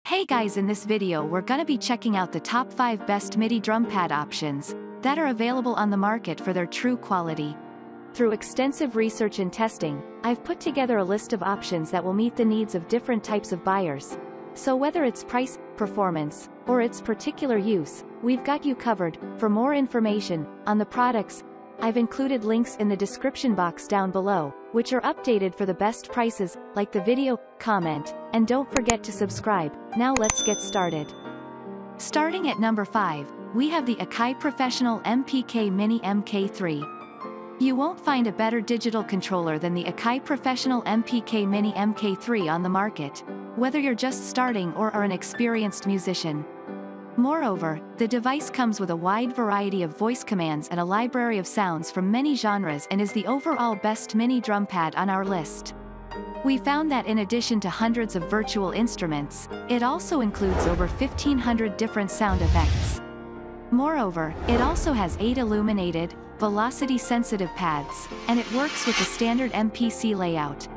Hey guys, in this video we're gonna be checking out the top 5 best MIDI drum pad options that are available on the market for their true quality. Through extensive research and testing, I've put together a list of options that will meet the needs of different types of buyers. So whether it's price, performance, or its particular use, we've got you covered. For more information on the products, I've included links in the description box down below, which are updated for the best prices. Like the video, comment, and don't forget to subscribe. Now let's get started. Starting at number 5, we have the Akai Professional MPK Mini MK3. You won't find a better digital controller than the Akai Professional MPK Mini MK3 on the market, whether you're just starting or are an experienced musician. Moreover, the device comes with a wide variety of voice commands and a library of sounds from many genres and is the overall best mini drum pad on our list. We found that in addition to hundreds of virtual instruments, it also includes over 1,500 different sound effects. Moreover, it also has 8 illuminated, velocity-sensitive pads, and it works with the standard MPC layout.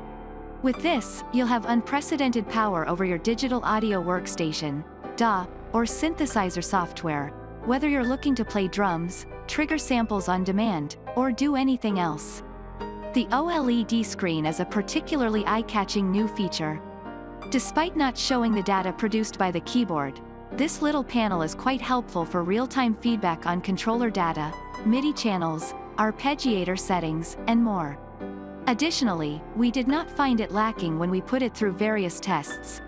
With this, you'll have unprecedented power over your digital audio workstation, DAW, or synthesizer software, whether you're looking to play drums, trigger samples on demand, or do anything else. The OLED screen is a particularly eye-catching new feature. Despite not showing the data produced by the keyboard, this little panel is quite helpful for real-time feedback on controller data, MIDI channels, arpeggiator settings, and more. Additionally, we did not find it lacking when we put it through various tests.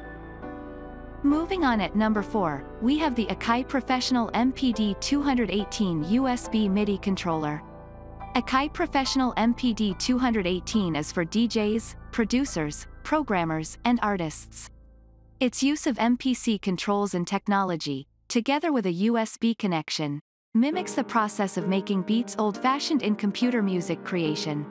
Moving on, at number 4, we have the Akai Professional MPD218 USB MIDI controller. Akai Professional MPD218 is for DJs, producers, programmers, and artists. Its use of MPC controls and technology, together with a USB connection, mimics the process of making beats old-fashioned in computer music creation.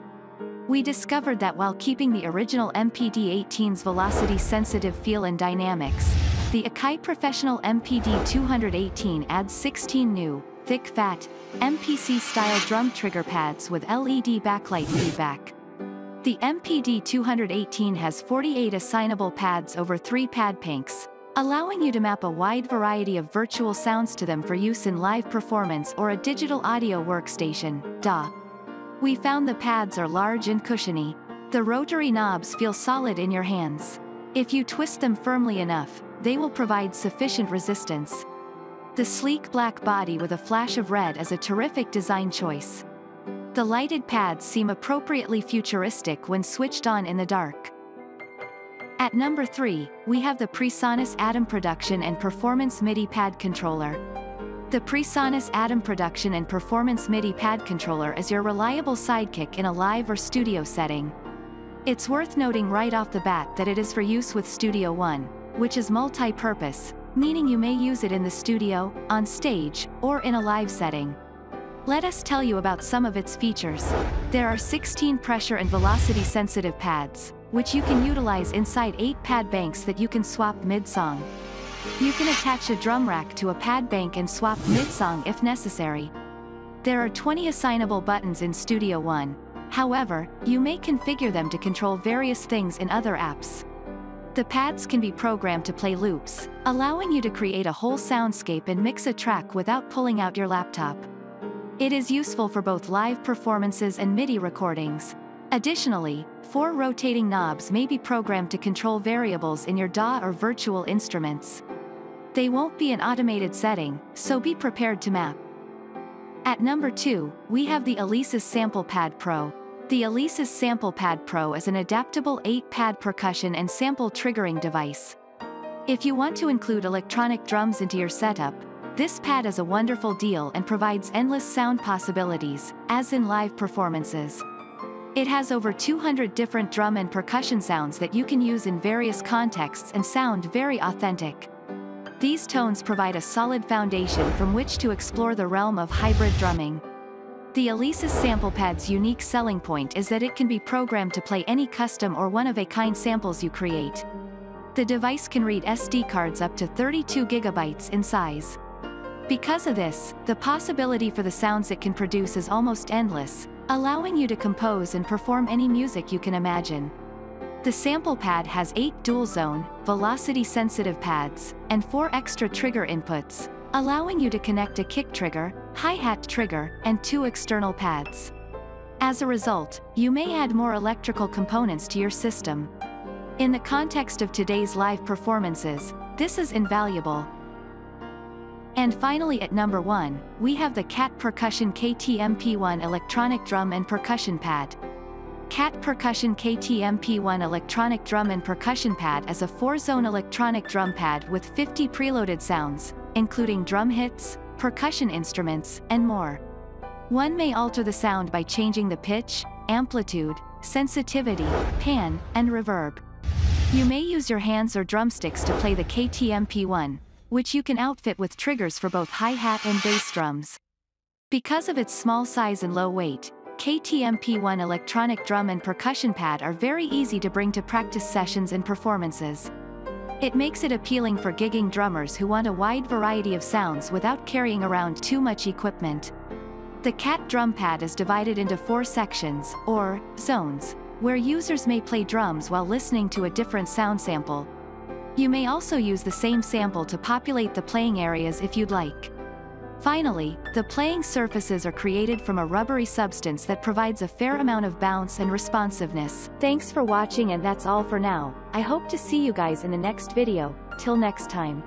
We discovered that while keeping the original MPD18's velocity-sensitive feel and dynamics, the Akai Professional MPD218 adds 16 new, thick fat, MPC-style drum trigger pads with LED backlight feedback. The MPD218 has 48 assignable pads over 3 pad banks, allowing you to map a wide variety of virtual sounds to them for use in live performance or a digital audio workstation, DAW. We found the pads are large and cushiony. The rotary knobs feel solid in your hands. If you twist them firmly enough, they will provide sufficient resistance. The sleek black body with a flash of red is a terrific design choice. The lighted pads seem appropriately futuristic when switched on in the dark. At number 3, we have the PreSonus Atom Production and Performance MIDI Pad Controller. The PreSonus Atom Production and Performance MIDI Pad Controller is your reliable sidekick in a live or studio setting. It's worth noting right off the bat that it is for use with Studio One, which is multi-purpose, meaning you may use it in the studio, on stage, or in a live setting. Let us tell you about some of its features. There are 16 pressure and velocity-sensitive pads, which you can utilize inside 8 pad banks that you can swap mid-song. You can attach a drum rack to a pad bank and swap mid-song if necessary. There are 20 assignable buttons in Studio One. However, you may configure them to control various things in other apps. The pads can be programmed to play loops, allowing you to create a whole soundscape and mix a track without pulling out your laptop. It is useful for both live performances and MIDI recordings. Additionally, 4 rotating knobs may be programmed to control variables in your DAW or virtual instruments. They won't be an automated setting, so be prepared to map. At number 2, we have the alesis SamplePad Pro. The alesis SamplePad Pro is an adaptable 8-pad percussion and sample triggering device. If you want to include electronic drums into your setup, this pad is a wonderful deal and provides endless sound possibilities, as in live performances. It has over 200 different drum and percussion sounds that you can use in various contexts and sound very authentic. These tones provide a solid foundation from which to explore the realm of hybrid drumming. The alesis SamplePad's unique selling point is that it can be programmed to play any custom or one-of-a-kind samples you create. The device can read SD cards up to 32 GB in size. Because of this, the possibility for the sounds it can produce is almost endless, allowing you to compose and perform any music you can imagine. The SamplePad has 8 dual-zone, velocity-sensitive pads, and 4 extra trigger inputs, allowing you to connect a kick trigger, hi-hat trigger, and 2 external pads. As a result, you may add more electrical components to your system. In the context of today's live performances, this is invaluable. And finally at number 1, we have the CAT Percussion KT-MP1 Electronic Drum and Percussion Pad. CAT Percussion KT-MP1 Electronic Drum and Percussion Pad is a 4-zone electronic drum pad with 50 preloaded sounds, including drum hits, percussion instruments, and more. One may alter the sound by changing the pitch, amplitude, sensitivity, pan, and reverb. You may use your hands or drumsticks to play the KT-MP1, which you can outfit with triggers for both hi-hat and bass drums. Because of its small size and low weight, KT-MP1 electronic drum and percussion pad are very easy to bring to practice sessions and performances. It makes it appealing for gigging drummers who want a wide variety of sounds without carrying around too much equipment. The CAT drum pad is divided into 4 sections, or zones, where users may play drums while listening to a different sound sample. You may also use the same sample to populate the playing areas if you'd like. Finally, the playing surfaces are created from a rubbery substance that provides a fair amount of bounce and responsiveness. Thanks for watching, and that's all for now. I hope to see you guys in the next video. Till next time.